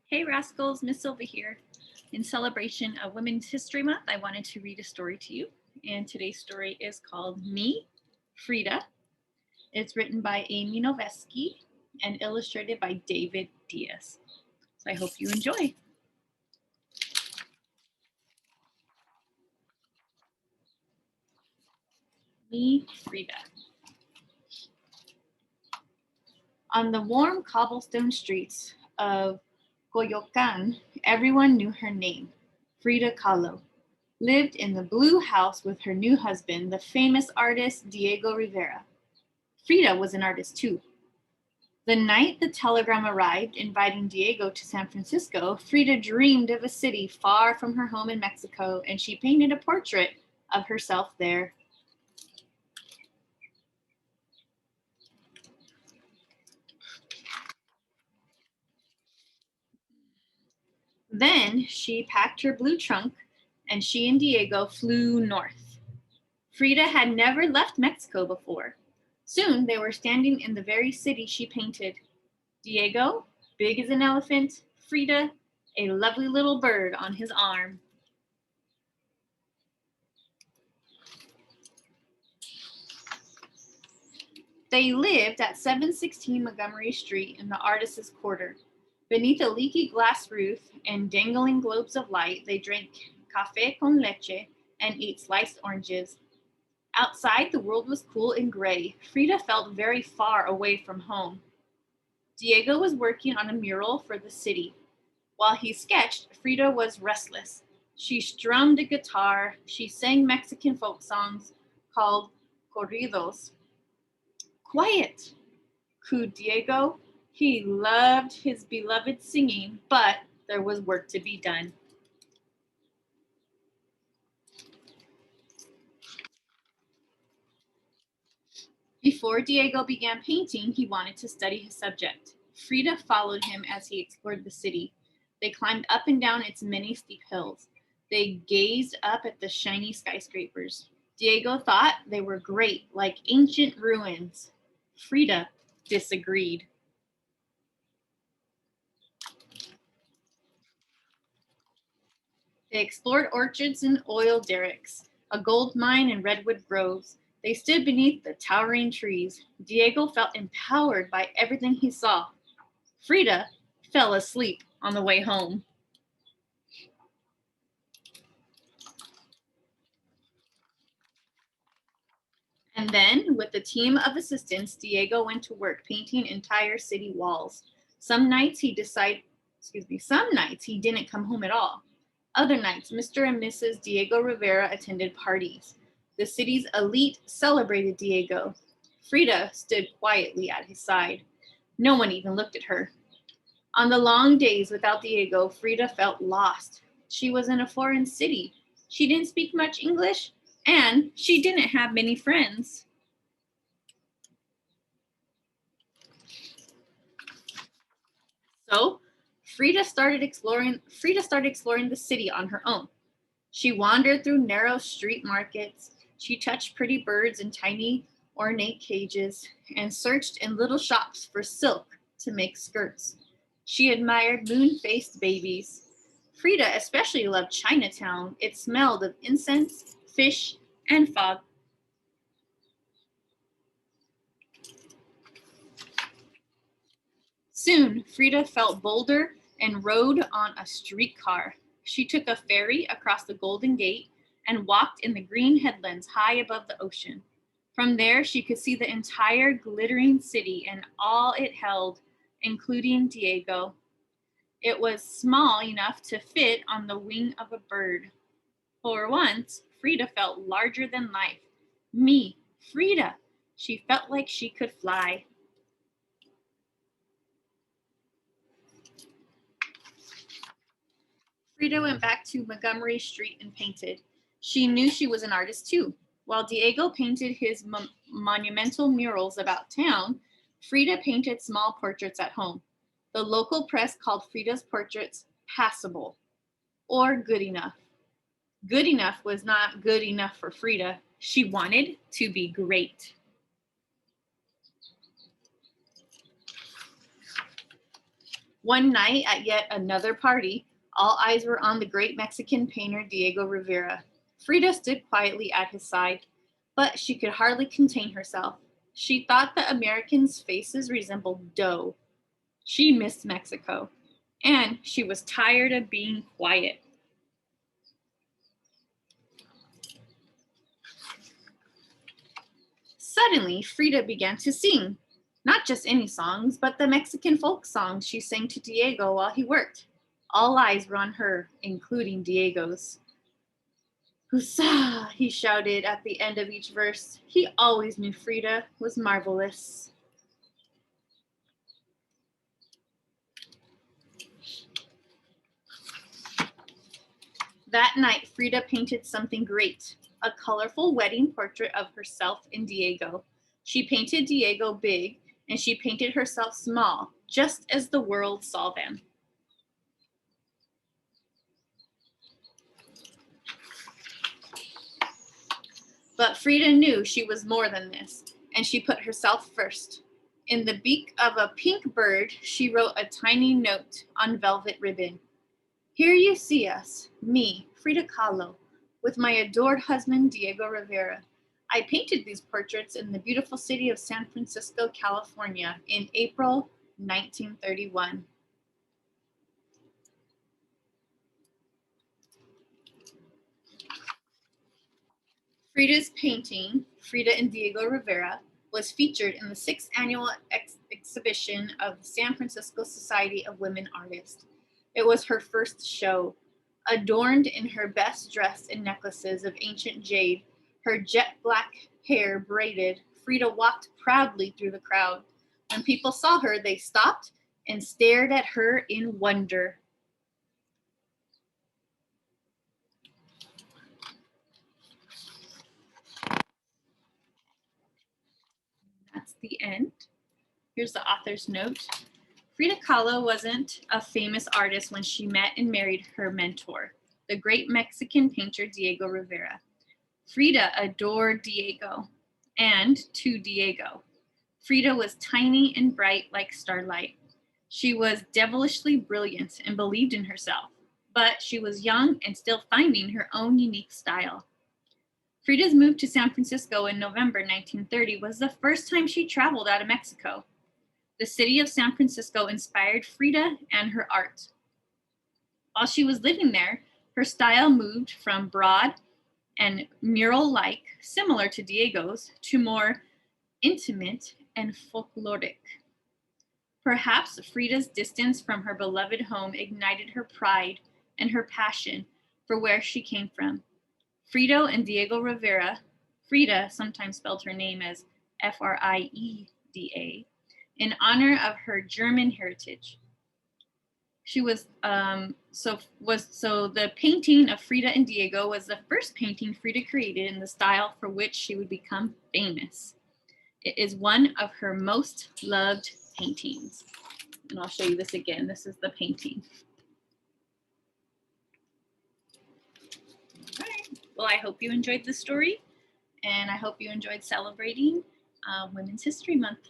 Hey Rascals, Miss Silva here. In celebration of Women's History Month, I wanted to read a story to you. And today's story is called Me, Frida. It's written by Amy Novesky and illustrated by David Diaz. So I hope you enjoy. Me, Frida. On the warm cobblestone streets of Coyoacan, everyone knew her name, Frida Kahlo. Lived in the blue house with her new husband, the famous artist Diego Rivera. Frida was an artist too. The night the telegram arrived inviting Diego to San Francisco, Frida dreamed of a city far from her home in Mexico, and she painted a portrait of herself there. Then she packed her blue trunk and she and Diego flew north. Frida had never left Mexico before. Soon they were standing in the very city she painted. Diego, big as an elephant, Frida, a lovely little bird on his arm. They lived at 716 Montgomery Street in the Artists' Quarter. Beneath a leaky glass roof and dangling globes of light, they drank café con leche and ate sliced oranges. Outside, the world was cool and gray. Frida felt very far away from home. Diego was working on a mural for the city. While he sketched, Frida was restless. She strummed a guitar. She sang Mexican folk songs called corridos. Quiet, cooed Diego. He loved his beloved singing, but there was work to be done. Before Diego began painting, he wanted to study his subject. Frida followed him as he explored the city. They climbed up and down its many steep hills. They gazed up at the shiny skyscrapers. Diego thought they were great, like ancient ruins. Frida disagreed. They explored orchards and oil derricks, a gold mine and redwood groves. They stood beneath the towering trees. Diego felt empowered by everything he saw. Frida fell asleep on the way home. And then, with a team of assistants, Diego went to work painting entire city walls. Some nights some nights he didn't come home at all. Other nights, Mr. and Mrs. Diego Rivera attended parties. The city's elite celebrated Diego. Frida stood quietly at his side. No one even looked at her. On the long days without Diego, Frida felt lost. She was in a foreign city. She didn't speak much English, and she didn't have many friends. So, Frida started exploring the city on her own. She wandered through narrow street markets. She touched pretty birds in tiny ornate cages and searched in little shops for silk to make skirts. She admired moon-faced babies. Frida especially loved Chinatown. It smelled of incense, fish, and fog. Soon, Frida felt bolder and rode on a streetcar. She took a ferry across the Golden Gate and walked in the green headlands high above the ocean. From there, she could see the entire glittering city and all it held, including Diego. It was small enough to fit on the wing of a bird. For once, Frida felt larger than life. Me, Frida. She felt like she could fly. Frida went back to Montgomery Street and painted. She knew she was an artist too. While Diego painted his monumental murals about town, Frida painted small portraits at home. The local press called Frida's portraits passable or good enough. Good enough was not good enough for Frida. She wanted to be great. One night at yet another party, all eyes were on the great Mexican painter Diego Rivera. Frida stood quietly at his side, but she could hardly contain herself. She thought the Americans' faces resembled dough. She missed Mexico, and she was tired of being quiet. Suddenly, Frida began to sing. Not just any songs, but the Mexican folk songs she sang to Diego while he worked. All eyes were on her, including Diego's. Huzzah! He shouted at the end of each verse. He always knew Frida was marvelous. That night, Frida painted something great, a colorful wedding portrait of herself and Diego. She painted Diego big, and she painted herself small, just as the world saw them. But Frida knew she was more than this, and she put herself first. In the beak of a pink bird, she wrote a tiny note on velvet ribbon. Here you see us, me, Frida Kahlo, with my adored husband, Diego Rivera. I painted these portraits in the beautiful city of San Francisco, California, in April 1931. Frida's painting, Frida and Diego Rivera, was featured in the 6th annual exhibition of the San Francisco Society of Women Artists. It was her first show. Adorned in her best dress and necklaces of ancient jade, her jet black hair braided, Frida walked proudly through the crowd. When people saw her, they stopped and stared at her in wonder. That's the end. Here's the author's note. Frida Kahlo wasn't a famous artist when she met and married her mentor, the great Mexican painter Diego Rivera. Frida adored Diego and to Diego. Frida was tiny and bright like starlight. She was devilishly brilliant and believed in herself, but she was young and still finding her own unique style. Frida's move to San Francisco in November 1930 was the first time she traveled out of Mexico. The city of San Francisco inspired Frida and her art. While she was living there, her style moved from broad and mural-like, similar to Diego's, to more intimate and folkloric. Perhaps Frida's distance from her beloved home ignited her pride and her passion for where she came from. Frida and Diego Rivera, Frida sometimes spelled her name as Frieda, in honor of her German heritage. She was so the painting of Frida and Diego was the first painting Frida created in the style for which she would become famous. It is one of her most loved paintings. And I'll show you this again. This is the painting. All right. Well, I hope you enjoyed the story, and I hope you enjoyed celebrating Women's History Month.